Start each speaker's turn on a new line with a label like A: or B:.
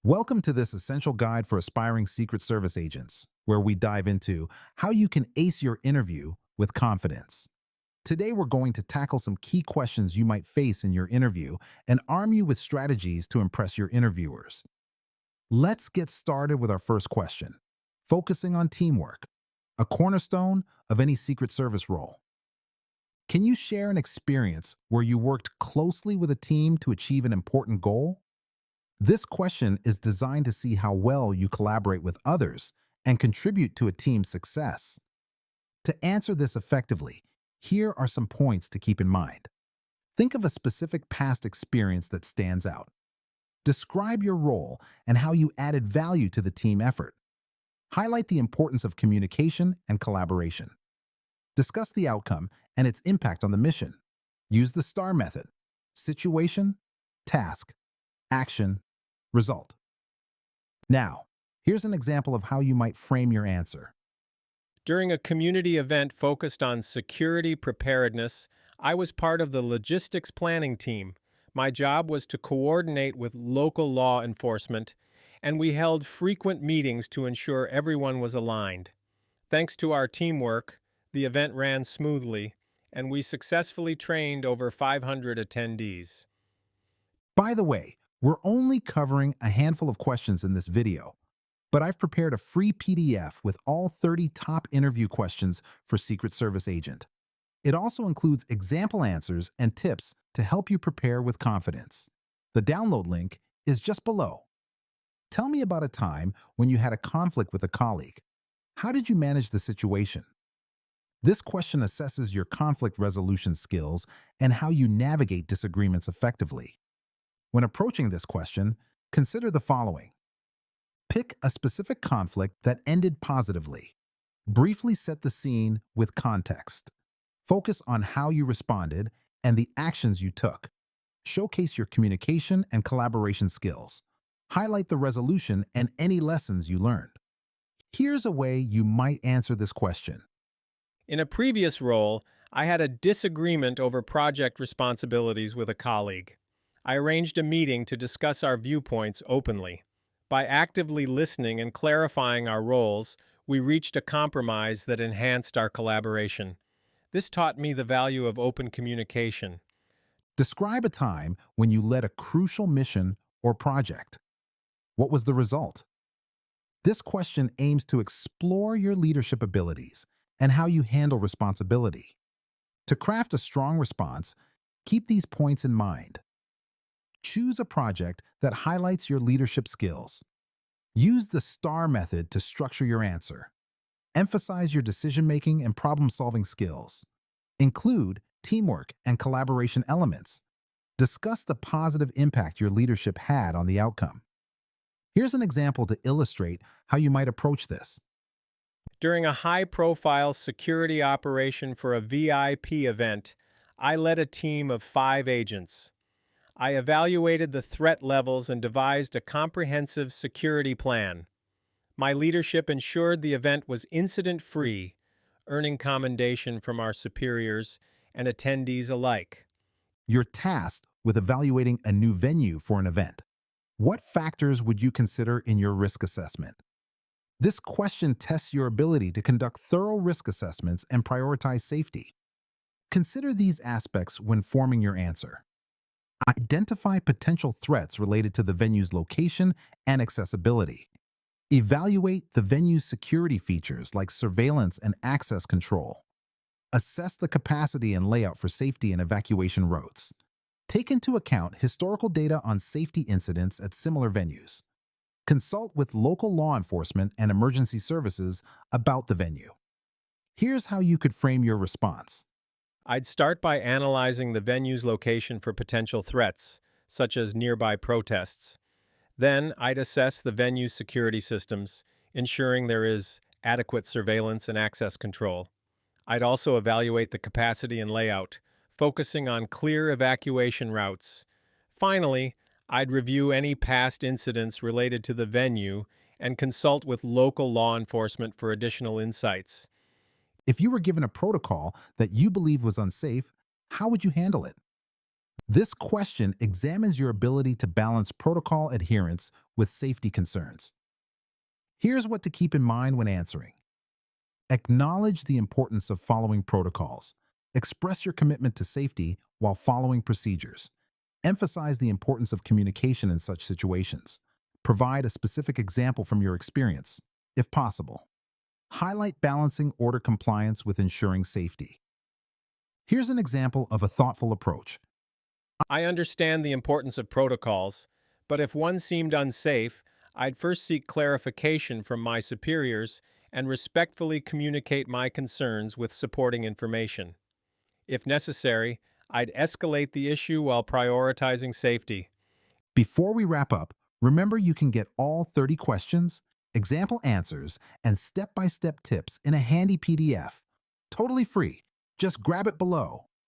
A: Welcome to this essential guide for aspiring Secret Service agents, where we dive into how you can ace your interview with confidence. Today, we're going to tackle some key questions you might face in your interview and arm you with strategies to impress your interviewers. Let's get started with our first question, focusing on teamwork, a cornerstone of any Secret Service role. Can you share an experience where you worked closely with a team to achieve an important goal? This question is designed to see how well you collaborate with others and contribute to a team's success. To answer this effectively, here are some points to keep in mind. Think of a specific past experience that stands out. Describe your role and how you added value to the team effort. Highlight the importance of communication and collaboration. Discuss the outcome and its impact on the mission. Use the STAR method: situation, task, action, result. Now, here's an example of how you might frame your answer.
B: During a community event focused on security preparedness, I was part of the logistics planning team. My job was to coordinate with local law enforcement, and we held frequent meetings to ensure everyone was aligned. Thanks to our teamwork, the event ran smoothly, and we successfully trained over 500 attendees.
A: By the way, we're only covering a handful of questions in this video, but I've prepared a free PDF with all 30 top interview questions for Secret Service agent. It also includes example answers and tips to help you prepare with confidence. The download link is just below. Tell me about a time when you had a conflict with a colleague. How did you manage the situation? This question assesses your conflict resolution skills and how you navigate disagreements effectively. When approaching this question, consider the following. Pick a specific conflict that ended positively. Briefly set the scene with context. Focus on how you responded and the actions you took. Showcase your communication and collaboration skills. Highlight the resolution and any lessons you learned. Here's a way you might answer this question.
B: In a previous role, I had a disagreement over project responsibilities with a colleague. I arranged a meeting to discuss our viewpoints openly. By actively listening and clarifying our roles, we reached a compromise that enhanced our collaboration. This taught me the value of open communication.
A: Describe a time when you led a crucial mission or project. What was the result? This question aims to explore your leadership abilities and how you handle responsibility. To craft a strong response, keep these points in mind. Choose a project that highlights your leadership skills. Use the STAR method to structure your answer. Emphasize your decision-making and problem-solving skills. Include teamwork and collaboration elements. Discuss the positive impact your leadership had on the outcome. Here's an example to illustrate how you might approach this.
B: During a high-profile security operation for a VIP event, I led a team of 5 agents. I evaluated the threat levels and devised a comprehensive security plan. My leadership ensured the event was incident-free, earning commendation from our superiors and attendees alike.
A: You're tasked with evaluating a new venue for an event. What factors would you consider in your risk assessment? This question tests your ability to conduct thorough risk assessments and prioritize safety. Consider these aspects when forming your answer. Identify potential threats related to the venue's location and accessibility. Evaluate the venue's security features like surveillance and access control. Assess the capacity and layout for safety and evacuation routes. Take into account historical data on safety incidents at similar venues. Consult with local law enforcement and emergency services about the venue. Here's how you could frame your response.
B: I'd start by analyzing the venue's location for potential threats, such as nearby protests. Then, I'd assess the venue's security systems, ensuring there is adequate surveillance and access control. I'd also evaluate the capacity and layout, focusing on clear evacuation routes. Finally, I'd review any past incidents related to the venue and consult with local law enforcement for additional insights.
A: If you were given a protocol that you believe was unsafe, how would you handle it? This question examines your ability to balance protocol adherence with safety concerns. Here's what to keep in mind when answering. Acknowledge the importance of following protocols. Express your commitment to safety while following procedures. Emphasize the importance of communication in such situations. Provide a specific example from your experience, if possible. Highlight balancing order compliance with ensuring safety. Here's an example of a thoughtful approach.
B: I understand the importance of protocols, but if one seemed unsafe, I'd first seek clarification from my superiors and respectfully communicate my concerns with supporting information. If necessary, I'd escalate the issue while prioritizing safety.
A: Before we wrap up, remember you can get all 30 questions, example answers, and step-by-step tips in a handy PDF. Totally free. Just grab it below.